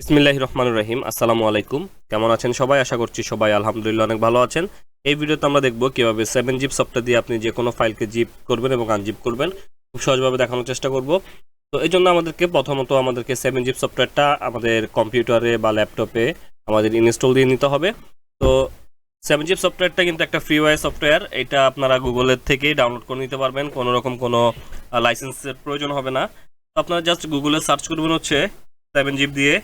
বিসমিল্লাহির রহমানির রহিম। আসসালামু আলাইকুম। কেমন আছেন সবাই? আশা করছি সবাই আলহামদুলিল্লাহ অনেক ভালো আছেন। এই ভিডিওতে আমরা দেখব কিভাবে 7zip সফটওয়্যার দিয়ে আপনি যে কোনো ফাইলকে জিপ করবেন এবং আনজিপ করবেন। খুব সহজভাবে দেখানোর চেষ্টা করব। তো এই জন্য আমাদেরকে 7zip সফটওয়্যারটা আমাদের কম্পিউটারে বা ল্যাপটপে আমাদের ইনস্টল দিয়ে নিতে হবে। তো 7zip সফটওয়্যারটা কিন্তু একটা ফ্রিওয়্যার সফটওয়্যার। এটা আপনারা গুগলের থেকেই ডাউনলোড করে নিতে পারবেন। কোনো রকম কোনো লাইসেন্সের প্রয়োজন হবে না। তো আপনারা জাস্ট গুগলে সার্চ করবেন হচ্ছে 7zip দিয়ে।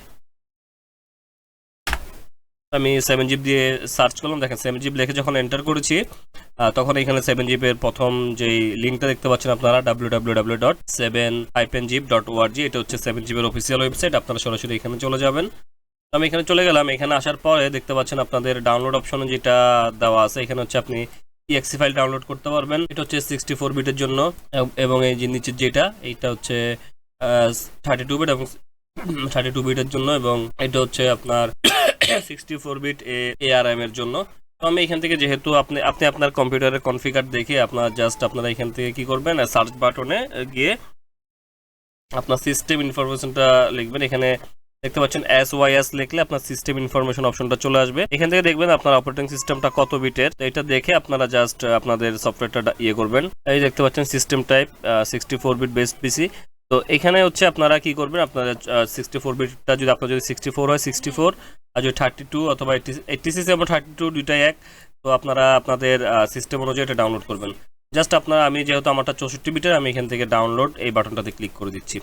আমি 7zip দিয়ে সার্চ করলাম। দেখেন 7zip লিখে যখন এন্টার করেছি তখন এখানে 7zip এর প্রথম যেই লিঙ্কটা দেখতে পাচ্ছেন আপনারা www.7-zip.org। এটা হচ্ছে 7zip এর অফিসিয়াল ওয়েবসাইট। আপনারা সরাসরি এখানে চলে যাবেন। আমি এখানে চলে গেলাম। এখানে আসার পরে দেখতে পাচ্ছেন আপনাদের ডাউনলোড অপশনে যেটা দেওয়া আছে, এখানে হচ্ছে আপনি exe ফাইল ডাউনলোড করতে পারবেন। এটা হচ্ছে 64 বিটের জন্য এবং এই যে নিচের যেটা এইটা হচ্ছে 32 বিট এবং 32 বিটের জন্য, এবং এটা হচ্ছে আপনার 64 বিট ARM এর জন্য। তো আমি এখান থেকে যেহেতু আপনি আপনার কম্পিউটারের কনফিগার দেখে আপনারা এখান থেকে কি করবেন, সার্চ বাটনে গিয়ে আপনার সিস্টেম ইনফরমেশনটা লিখবেন। এখানে দেখতে পাচ্ছেন SYS লিখলে আপনার সিস্টেম ইনফরমেশন অপশনটা চলে আসবে। এখান থেকে দেখবেন আপনার অপারেটিং সিস্টেমটা কত বিটের। তো এটা দেখে আপনারা জাস্ট আপনাদের সফটওয়্যারটা করবেন। এই দেখতে পাচ্ছেন সিস্টেম টাইপ 64 বিট বেসড পিসি। তো এখানে হচ্ছে আপনারা কি করবেন, আপনারা 64 বিটটা আপনার যদি 64 হয় 64, আর যদি 32 অথবা 86 এবং 32 দুইটাই এক। তো আপনারা আপনাদের সিস্টেম অনুযায়ী এটা ডাউনলোড করবেন। জাস্ট আমি যেহেতু আমারটা 64 বিটের, আমি এখান থেকে ডাউনলোড এই বাটনটাতে ক্লিক করে দিচ্ছি।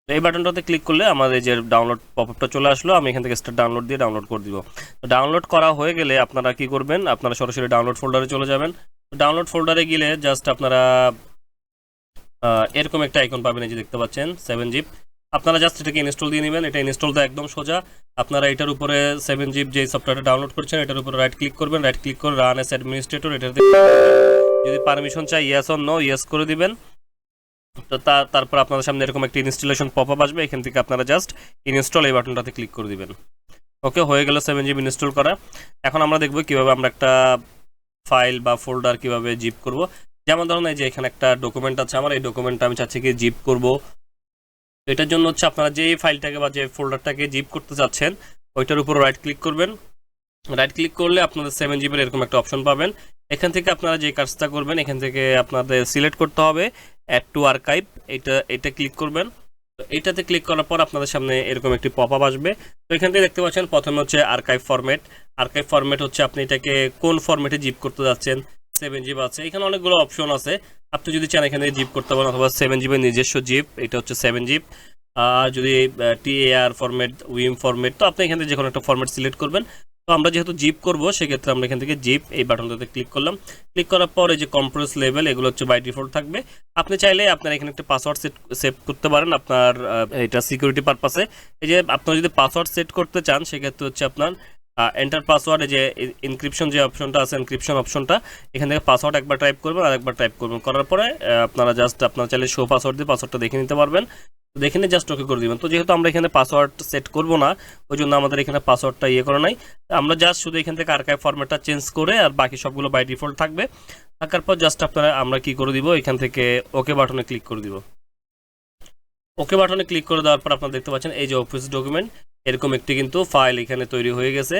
তো এই বাটনটাতে ক্লিক করলে আমাদের যে ডাউনলোড পপআপটা চলে আসলো। আমি এখান থেকে স্টার্ট ডাউনলোড দিয়ে ডাউনলোড করে দিব। তো ডাউনলোড করা হয়ে গেলে আপনারা কি করবেন, আপনারা সরাসরি ডাউনলোড ফোল্ডারে চলে যাবেন। ডাউনলোড ফোল্ডারে গেলে জাস্ট আপনারা এরকম একটা আইকন পাবেন, এই যে দেখতে পাচ্ছেন 7zip। আপনারা জাস্ট এটাকে ইনস্টল দিয়ে নেবেন। এটা ইনস্টল তো একদম সোজা। আপনারা এটার উপরে 7zip যে সফটওয়্যারটা ডাউনলোড করছেন এটার উপরে রাইট ক্লিক করবেন। রাইট ক্লিক করে রান এস অ্যাডমিনিস্ট্রেটর, এটাতে যদি পারমিশন চাই ইয়েস অর নো ইয়েস করে দিবেন। তো তারপর আপনাদের সামনে এরকম একটা ইনস্টলেশন পপআপ আসবে। এখান থেকে আপনারা জাস্ট ইনস্টল এই বাটনটাতে ক্লিক করে দিবেন। ওকে, হয়ে গেল 7zip ইনস্টল করা। এখন আমরা দেখব কিভাবে আমরা একটা ফাইল বা ফোল্ডার কিভাবে জিপ করব। যেমন ধরুন এই যে এখানে একটা ডকুমেন্ট আছে আমার, এই ডকুমেন্টটা আমি চাচ্ছি কি জিপ করব। এটার জন্য হচ্ছে আপনারা যে ফাইলটাকে বা যে ফোল্ডারটাকে জিপ করতে চাচ্ছেন ওইটার উপর রাইট ক্লিক করবেন। রাইট ক্লিক করলে আপনাদের 7zip এর এরকম একটা অপশন পাবেন। এখান থেকে আপনারা যে কাজটা করবেন, এখান থেকে আপনাদের সিলেক্ট করতে হবে অ্যাড টু আর্কাইভ। এটা ক্লিক করবেন। তো এটাতে ক্লিক করার পর আপনাদের সামনে এরকম একটি পপআপ আসবে। তো এখান থেকে দেখতে পাচ্ছেন প্রথমে হচ্ছে আর্কাইভ ফরম্যাট। আর্কাইভ ফরম্যাট হচ্ছে আপনি এটাকে কোন ফরম্যাটে জিপ করতে যাচ্ছেন। 7zip আছে, এখানে অনেকগুলো অপশন আছে। আপনি যদি চান এখানে জিপ করতে পারেন, অথবা 7zip এর নিজস্ব জিপ, এটা হচ্ছে 7zip। আর যদি TAR ফরম্যাট, উইম ফরম্যাট, তো আপনি এখান থেকে যে কোনো একটা ফরম্যাট সিলেক্ট করবেন। তো আমরা যেহেতু জিপ করব সেক্ষেত্রে আমরা এখান থেকে জিপ এই বাটনটাতে ক্লিক করলাম। ক্লিক করার পর এই যে কম্প্রেস লেভেল, এগুলো হচ্ছে বাই ডিফল্ট থাকবে। আপনি চাইলে আপনার এখানে একটা পাসওয়ার্ড সেট করতে পারেন আপনার এটা সিকিউরিটি পারপাসে। এই যে আপনারা যদি পাসওয়ার্ড সেট করতে চান সেক্ষেত্রে হচ্ছে আপনার এন্টার পাসওয়ার্ড, এই যে ইনক্রিপশন যে অপশনটা আছে, ইনক্রিপশন অপশনটা, এখান থেকে পাসওয়ার্ড একবার টাইপ করবেন আর একবার টাইপ করবেন। করার পরে আপনারা জাস্ট আপনারা চাইলে শো পাসওয়ার্ড দিয়ে পাসওয়ার্ডটা দেখে নিতে পারবেন। দেখে নিয়ে জাস্ট ওকে করে দিবেন। তো যেহেতু আমরা এখানে পাসওয়ার্ড সেট করব না, ওই জন্য আমাদের এখানে পাসওয়ার্ডটা করা নাই। আমরা জাস্ট শুধু এখান থেকে আর্কাইভ ফরম্যাটটা চেঞ্জ করে আর বাকি সবগুলো বাই ডিফল্ট থাকবে। থাকার পর জাস্ট আমরা কি করে দিব, এখান থেকে ওকে বাটনে ক্লিক করে দিব। ওকে বাটনে ক্লিক করে দেওয়ার পর আপনারা দেখতে পাচ্ছেন এই যে অফিস ডকুমেন্ট, এরকম একটি কিন্তু ফাইল এখানে তৈরি হয়ে গেছে।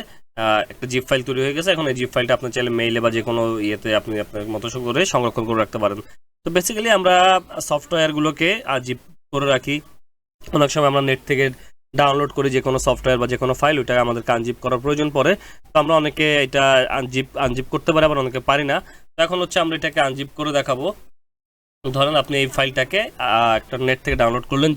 একটা জিপ ফাইল তৈরি হয়ে গেছে। এখন এই জিপ ফাইলটা আপনি চাইলে মেইলে বা যে কোনো ইয়েতে আপনি আপনার মতো করে সংরক্ষণ করে রাখতে পারেন। তো বেসিক্যালি আমরা সফটওয়্যারগুলোকে জিপ করে রাখি। অনেক সময় আমরা নেট থেকে ডাউনলোড করি যে কোনো সফটওয়্যার বা যে কোনো ফাইল, ওইটা আমাদের আনজিপ করার প্রয়োজন পড়ে। তো আমরা অনেকে এটা আনজিপ করতে পারি, আবার অনেকে পারি না। তো এখন হচ্ছে আমরা এটাকে আনজিপ করে দেখাবো। ধরেন আপনি এই ফাইলটাকে একটা নেট থেকে ডাউনলোড করলেন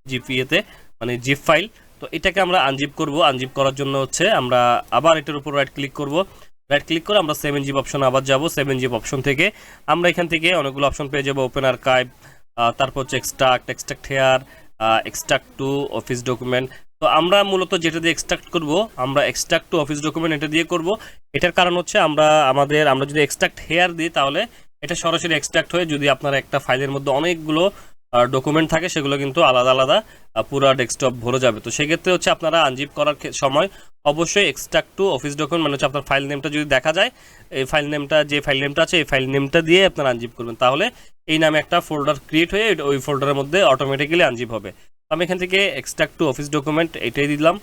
জিপিএতে, মানে জিপ ফাইল। তো এটাকে আমরা আনজিপ করব। আনজিপ করার জন্য হচ্ছে আমরা আবার এটার উপর রাইট ক্লিক করব। রাইট ক্লিক করে আমরা 7zip অপশনে আবার যাব। 7zip অপশন থেকে আমরা এখান থেকে অনেকগুলো অপশন পেয়ে যাবো। ওপেন আর্কাইভ, তারপর হচ্ছে extract hair, extract to office document. তো আমরা মূলত যেটা দিয়ে এক্সট্রাক্ট করব, আমরা এক্সট্রাক্ট টু অফিস ডকুমেন্ট এটা দিয়ে করব। এটার কারণ হচ্ছে আমরা যদি এক্সট্রাক্ট হেয়ার দিই তাহলে এটা সরাসরি এক্সট্রাক্ট হয়ে, যদি আপনার একটা ফাইলের মধ্যে অনেকগুলো ডকুমেন্ট থাকে সেগুলো কিন্তু আলাদা আলাদা পুরো ডেস্কটপ ভরে যাবে। তো সেক্ষেত্রে হচ্ছে আপনারা আনজিপ করার সময় অবশ্যই এক্সট্রাক্ট টু অফিস ডকুমেন্ট মানে হচ্ছে আপনার ফাইল নেমটা যদি দেখা যায়, এই ফাইল নেমটা যে ফাইল নেমটা আছে এই ফাইল নেমটা দিয়ে আপনারা আনজিপ করবেন, তাহলে এই নামে একটা ফোল্ডার ক্রিয়েট হয়ে ওই ফোল্ডারের মধ্যে অটোমেটিক্যালি আনজিপ হবে। আমি এখান থেকে এক্সট্রাক্ট টু অফিস ডকুমেন্ট এটাই দিলাম।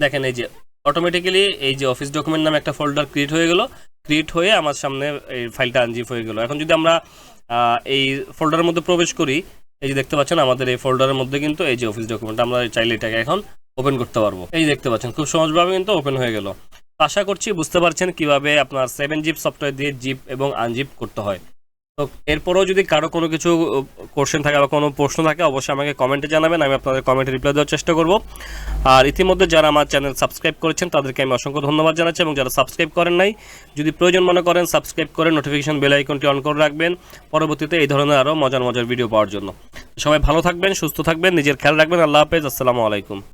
দেখেন এই যে অটোমেটিক্যালি এই যে অফিস ডকুমেন্ট নামে একটা ফোল্ডার ক্রিয়েট হয়ে গেল, ক্রিয়েট হয়ে আমার সামনে এই ফাইলটা আনজিপ হয়ে গেল। এখন যদি আমরা এই ফোল্ডারের মধ্যে প্রবেশ করি, এই যে দেখতে পাচ্ছেন আমাদের এই ফোল্ডারের মধ্যে কিন্তু এই যে অফিস ডকুমেন্ট, আমরা চাইলে এটাকে এখন ওপেন করতে পারবো। এই দেখতে পাচ্ছেন খুব সহজভাবে কিন্তু ওপেন হয়ে গেল। আশা করছি বুঝতে পারছেন কিভাবে আপনার 7-জিপ সফটওয়্যার দিয়ে জিপ এবং আনজিপ করতে হয়। তো এরপরেও যদি কারো কোনো কিছু কোশ্চেন থাকে বা কোনো প্রশ্ন থাকে অবশ্যই আমাকে কমেন্টে জানাবেন, আমি আপনাদের কমেন্টে রিপ্লাই দেওয়ার চেষ্টা করব। আর ইতিমধ্যে যারা আমার চ্যানেল সাবস্ক্রাইব করেছেন তাদেরকে আমি অসংখ্য ধন্যবাদ জানাচ্ছি, এবং যারা সাবস্ক্রাইব করেন নাই যদি প্রয়োজন মনে করেন সাবস্ক্রাইব করে নোটিফিকেশন বেল আইকনটি অন করে রাখবেন পরবর্তীতে এই ধরনের আরও মজার মজার ভিডিও পাওয়ার জন্য। সবাই ভালো থাকবেন, সুস্থ থাকবেন, নিজের খেয়াল রাখবেন। আল্লাহ হাফেজ, আসসালামু আলাইকুম।